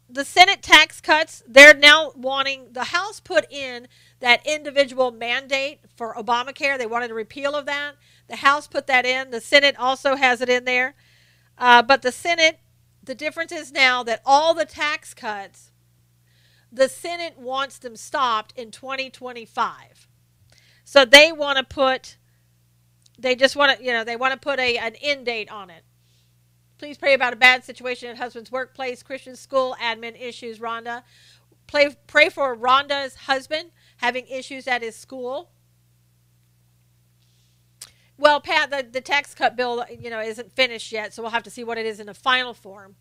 the Senate tax cuts, they're now wanting, the House put in that individual mandate for Obamacare. They wanted a repeal of that. The House put that in. The Senate also has it in there. But the Senate, the difference is now that all the tax cuts, the Senate wants them stopped in 2025. So they want to put, they just want to, they want to put an end date on it. Please pray about a bad situation at husband's workplace, Christian school, admin issues, Rhonda. Pray for Rhonda's husband having issues at his school. Well, Pat, the tax cut bill, isn't finished yet, so we'll have to see what it is in the final form.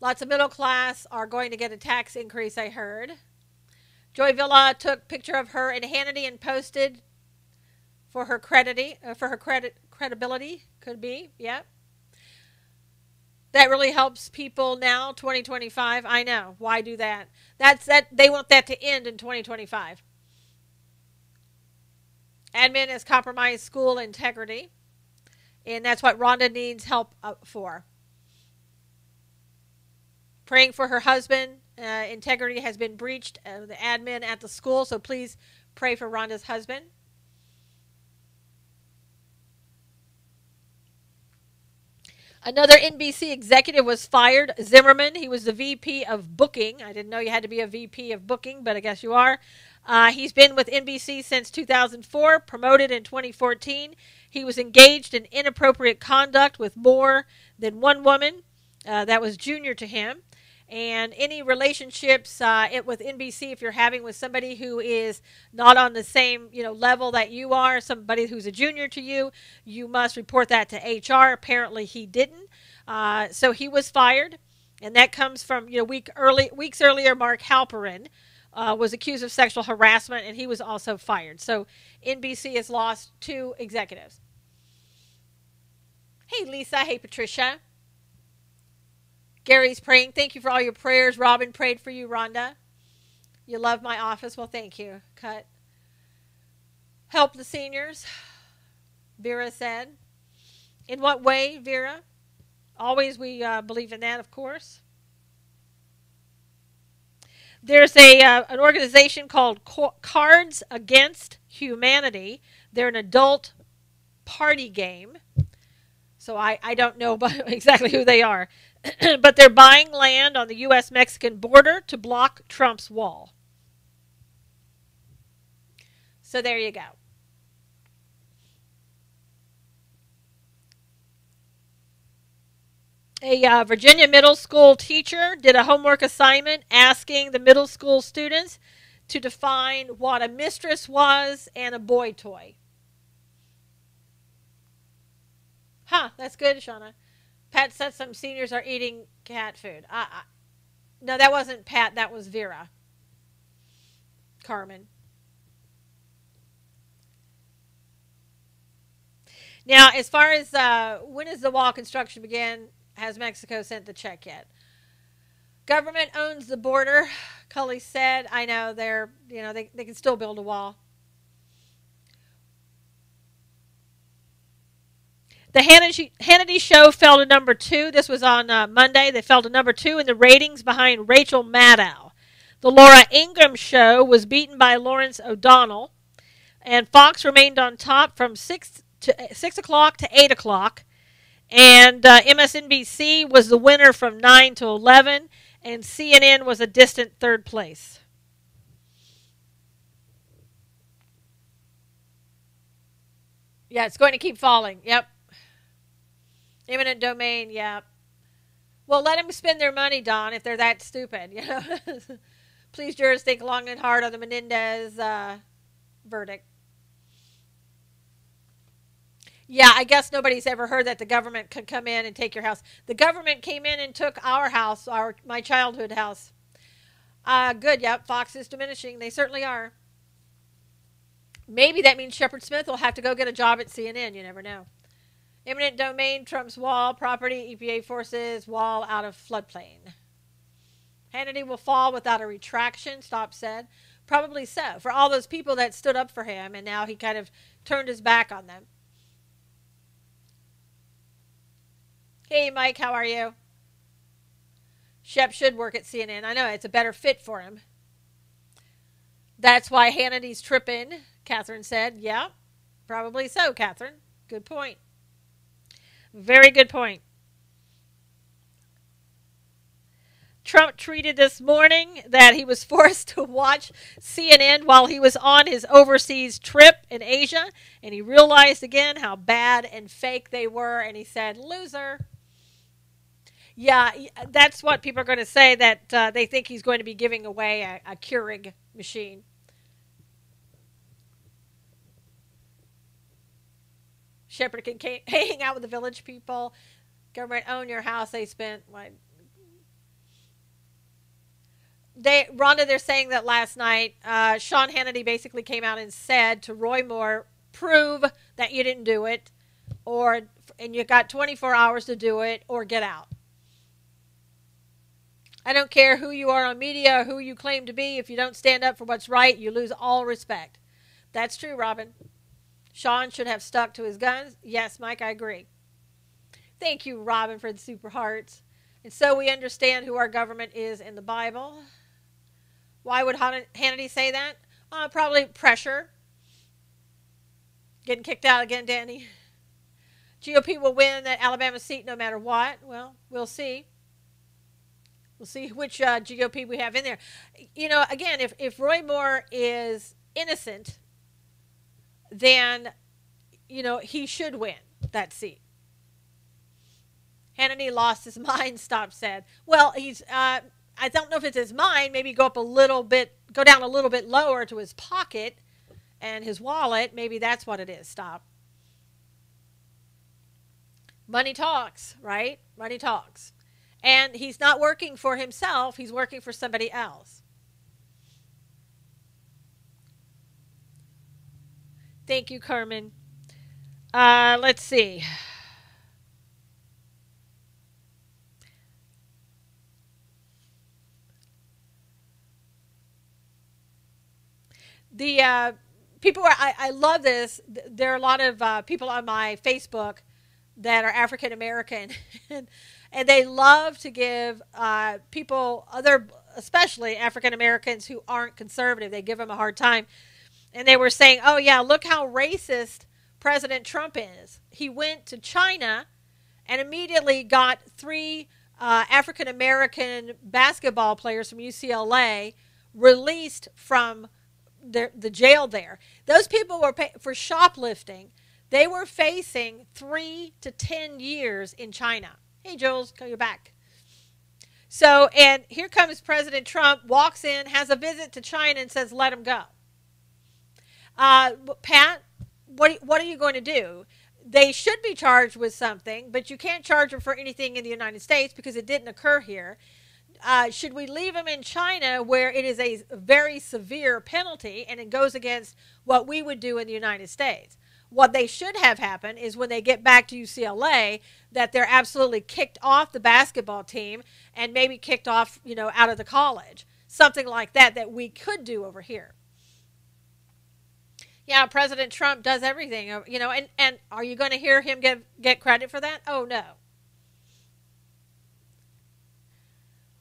Lots of middle class are going to get a tax increase, I heard. Joy Villa took a picture of her and Hannity and posted for her credibility, could be, yep. That really helps people now, 2025. I know. Why do that? They want that to end in 2025. Admin has compromised school integrity, and that's what Rhonda needs help for. Praying for her husband. Integrity has been breached, the admin at the school, so please pray for Rhonda's husband. Another NBC executive was fired, Zimmerman. He was the VP of booking. I didn't know you had to be a VP of booking, but I guess you are. He's been with NBC since 2004, promoted in 2014. He was engaged in inappropriate conduct with more than one woman that was junior to him. And any relationships with NBC, if you're having with somebody who is not on the same level that you are, somebody who's a junior to you, you must report that to HR. Apparently, he didn't, so he was fired, and that comes from weeks earlier. Mark Halperin was accused of sexual harassment, and he was also fired. So NBC has lost 2 executives. Hey, Lisa. Hey, Patricia. Gary's praying. Thank you for all your prayers. Robin prayed for you, Rhonda. You love my office. Well, thank you. Cut. Help the seniors, Vera said. In what way, Vera? Always we believe in that, of course. There's an organization called Cards Against Humanity. They're an adult party game. So I don't know exactly who they are. But they're buying land on the U.S.-Mexican border to block Trump's wall. So there you go. A Virginia middle school teacher did a homework assignment asking the middle school students to define what a mistress was and a boy toy. Huh, that's good, Shauna. Pat said some seniors are eating cat food. No, that wasn't Pat. That was Vera. Carmen. Now, as far as when is the wall construction begin, has Mexico sent the check yet? Government owns the border, Cully said. I know they can still build a wall. The Hannity show fell to number 2. This was on Monday. They fell to number 2 in the ratings behind Rachel Maddow. The Laura Ingraham show was beaten by Lawrence O'Donnell. And Fox remained on top from 6 o'clock to 8 o'clock. And MSNBC was the winner from 9 to 11. And CNN was a distant third place. Yeah, it's going to keep falling. Yep. Eminent domain, yeah. Well, let them spend their money, Don, if they're that stupid, Please, jurors, think long and hard on the Menendez verdict. Yeah, I guess nobody's ever heard that the government could come in and take your house. The government came in and took our house, my childhood house. Good, yep, Fox is diminishing. They certainly are. Maybe that means Shepard Smith will have to go get a job at CNN. You never know. Eminent domain, Trump's wall, property, EPA forces, wall out of floodplain. Hannity will fall without a retraction, Stop said. Probably so. For all those people that stood up for him, and now he kind of turned his back on them. Hey, Mike, how are you? Shep should work at CNN. I know, it's a better fit for him. That's why Hannity's tripping, Catherine said. Yeah, probably so, Catherine. Good point. Very good point. Trump tweeted this morning that he was forced to watch CNN while he was on his overseas trip in Asia, and he realized again how bad and fake they were, and he said, loser. Yeah, that's what people are going to say, that they think he's going to be giving away a Keurig machine. Shepard can hang out with the village people. Government own your house. They spent what? Rhonda, they're saying that last night, Sean Hannity basically came out and said to Roy Moore, prove that you didn't do it, and you got 24 hours to do it, or get out. I don't care who you are on media or who you claim to be. If you don't stand up for what's right, you lose all respect. That's true, Robin. Sean should have stuck to his guns. Yes, Mike, I agree. Thank you, Robin, for the super hearts. And so we understand who our government is in the Bible. Why would Hannity say that? Probably pressure. Getting kicked out again, Danny. GOP will win that Alabama seat no matter what. Well, we'll see. We'll see which GOP we have in there. You know, again, if Roy Moore is innocent, then, you know, he should win that seat. Hannity lost his mind, Stop said. Well, he's, I don't know if it's his mind. Maybe go down a little bit lower to his pocket and his wallet. Maybe that's what it is, Stop. Money talks, right? Money talks. And he's not working for himself. He's working for somebody else. Thank you, Carmen. Let's see. The people I love this. There are a lot of people on my Facebook that are African American, and they love to give people, especially African Americans who aren't conservative, they give them a hard time. And they were saying, oh yeah, look how racist President Trump is. He went to China and immediately got 3 African American basketball players from UCLA released from the jail there. Those people were for shoplifting. They were facing 3 to 10 years in China. Hey, Jules, call you back. So, and here comes President Trump, walks in, has a visit to China, and says, let him go. Pat, what are you going to do? They should be charged with something, but you can't charge them for anything in the United States because it didn't occur here. Should we leave them in China where it is a very severe penalty and it goes against what we would do in the United States? What they should have happened is when they get back to UCLA that they're absolutely kicked off the basketball team and maybe kicked off, you know, out of the college. Something like that we could do over here. Yeah, President Trump does everything, you know, and are you going to hear him get credit for that? Oh, no.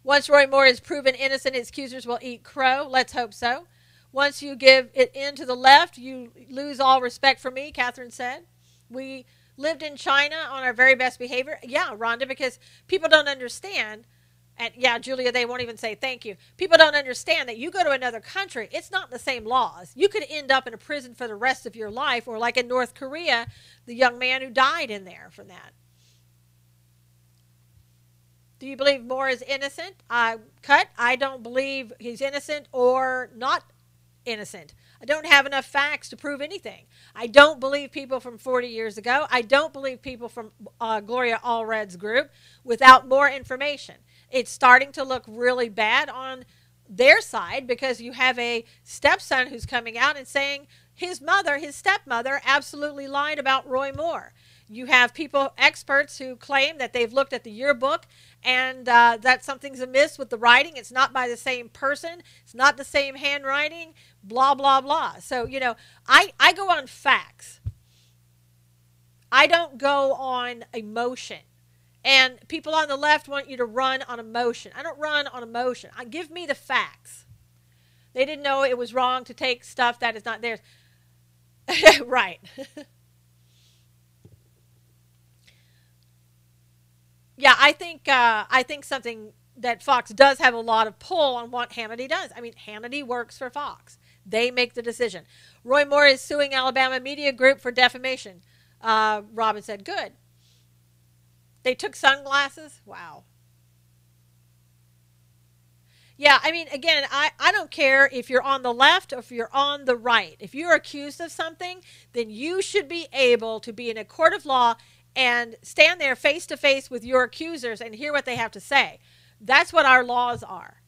Once Roy Moore is proven innocent, his accusers will eat crow. Let's hope so. Once you give it in to the left, you lose all respect for me, Catherine said. We lived in China on our very best behavior. Yeah, Rhonda, because people don't understand. And yeah, Julia, they won't even say thank you. People don't understand that you go to another country, it's not the same laws. You could end up in a prison for the rest of your life, or like in North Korea, the young man who died in there from that. Do you believe Moore is innocent? I don't believe he's innocent or not innocent. I don't have enough facts to prove anything. I don't believe people from 40 years ago. I don't believe people from Gloria Allred's group without more information. It's starting to look really bad on their side because you have a stepson who's coming out and saying his mother, his stepmother, absolutely lied about Roy Moore. You have people, experts, who claim that they've looked at the yearbook and that something's amiss with the writing. It's not by the same person. It's not the same handwriting, blah, blah, blah. So, I go on facts. I don't go on emotion. And people on the left want you to run on emotion. I don't run on emotion. Give me the facts. They didn't know it was wrong to take stuff that is not theirs. Right. Yeah, I think something that Fox does have a lot of pull on what Hannity does. I mean, Hannity works for Fox. They make the decision. Roy Moore is suing Alabama Media Group for defamation. Robin said, good. They took sunglasses? Wow. Yeah, I mean, again, I don't care if you're on the left or if you're on the right. If you're accused of something, then you should be able to be in a court of law and stand there face to face with your accusers and hear what they have to say. That's what our laws are.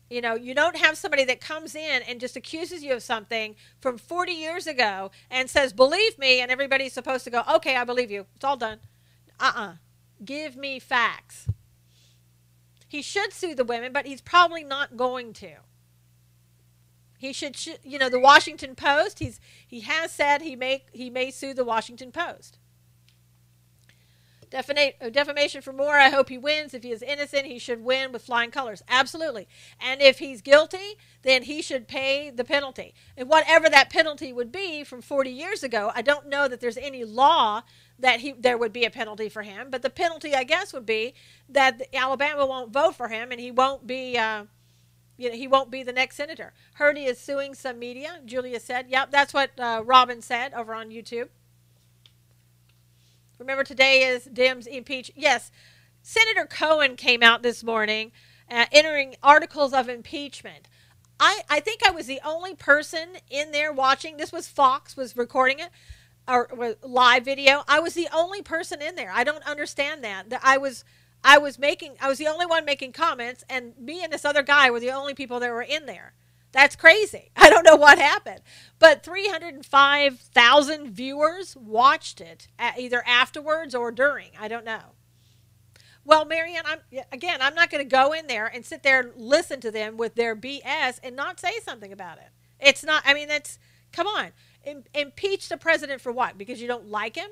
You don't have somebody that comes in and just accuses you of something from 40 years ago and says, believe me, and everybody's supposed to go, okay, I believe you. It's all done. Give me facts. He should sue the women, but he's probably not going to. He should, the Washington Post, he has said he may sue the Washington Post. Defamation for Moore, I hope he wins. If he is innocent, he should win with flying colors. Absolutely. And if he's guilty, then he should pay the penalty. And whatever that penalty would be from 40 years ago, I don't know that there's any law that there would be a penalty for him. But the penalty, I guess, would be that Alabama won't vote for him and he won't be... he won't be the next senator. Hurdy is suing some media, Julia said. Yep, that's what Robin said over on YouTube. Remember, today is Dems impeach. Yes, Senator Cohen came out this morning entering articles of impeachment. I think I was the only person in there watching. This was Fox was recording it, or live video. I was the only person in there. I don't understand that. I was the only one making comments, and me and this other guy were the only people that were in there. That's crazy. I don't know what happened. But 305,000 viewers watched it either afterwards or during. I don't know. Well, Marianne, I'm not going to go in there and sit there and listen to them with their BS and not say something about it. It's not, come on. Impeach the president for what? Because you don't like him?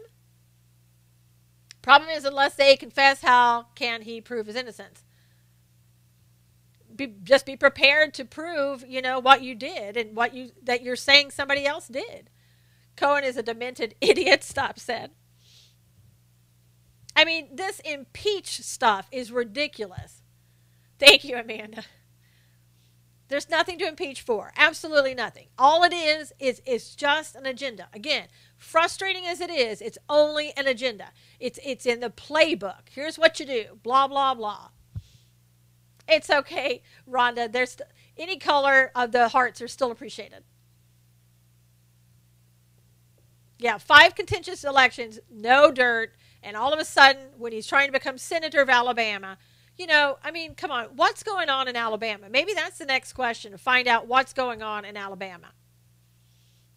Problem is, unless they confess, how can he prove his innocence? Just be prepared to prove, what you did and that you're saying somebody else did. Cohen is a demented idiot, Stop said. This impeach stuff is ridiculous. Thank you, Amanda. There's nothing to impeach for. Absolutely nothing. All it is just an agenda. Again, frustrating as it is, it's only an agenda. It's in the playbook. Here's what you do. Blah, blah, blah. It's okay, Rhonda. There's any color of the hearts are still appreciated. Yeah, 5 contentious elections, no dirt, and all of a sudden, when he's trying to become senator of Alabama, come on, what's going on in Alabama? Maybe that's the next question, to find out what's going on in Alabama.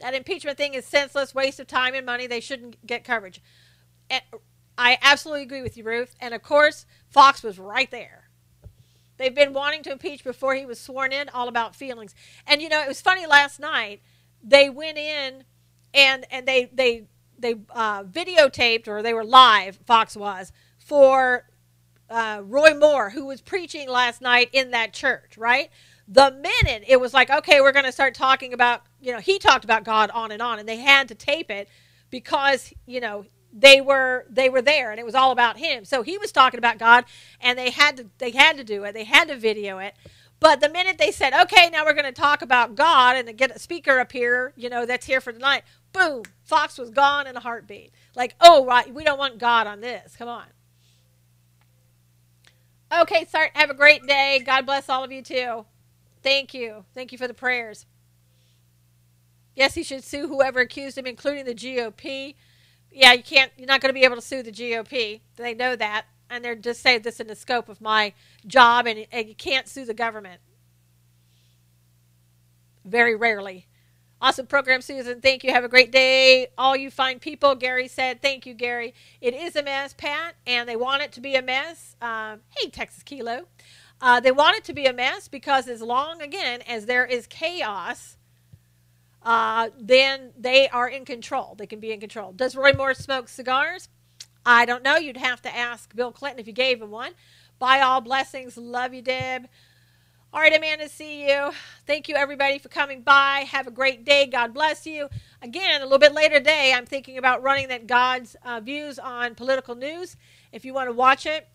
That impeachment thing is senseless, waste of time and money. They shouldn't get coverage. And I absolutely agree with you, Ruth. And of course, Fox was right there. They've been wanting to impeach before he was sworn in, all about feelings. And, it was funny last night, they went in and they videotaped, or they were live, Fox was, for Roy Moore, who was preaching last night in that church, right? The minute it was like, okay, we're going to start talking about, he talked about God on, and they had to tape it because, they were there and it was all about him. So he was talking about God, and they had to do it. They had to video it. But the minute they said, okay, now we're going to talk about God and get a speaker up here, that's here for tonight, boom, Fox was gone in a heartbeat. Like, oh, right, we don't want God on this. Come on. Okay, start. Have a great day. God bless all of you too. Thank you. Thank you for the prayers. Yes, he should sue whoever accused him, including the GOP. Yeah, you're not going to be able to sue the GOP. They know that. And they're just saying this in the scope of my job, and you can't sue the government. Very rarely. Awesome program, Susan. Thank you. Have a great day. All you fine people. Gary said, thank you, Gary. It is a mess, Pat, and they want it to be a mess. Hey, Texas Kilo. They want it to be a mess because as long, again, as there is chaos, then they are in control. They can be in control. Does Roy Moore smoke cigars? I don't know. You'd have to ask Bill Clinton if you gave him one. Bye, all. Blessings. Love you, Deb. All right, Amanda, see you. Thank you, everybody, for coming by. Have a great day. God bless you. Again, a little bit later today, I'm thinking about running that God's views on political news. If you want to watch it,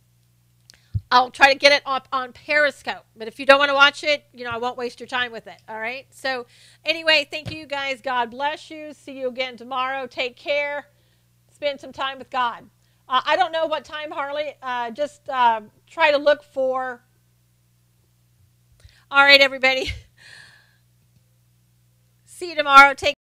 I'll try to get it up on Periscope. But if you don't want to watch it, I won't waste your time with it. All right? So anyway, thank you, guys. God bless you. See you again tomorrow. Take care. Spend some time with God. I don't know what time, Harley. Just try to look for... All right, everybody. See you tomorrow. Take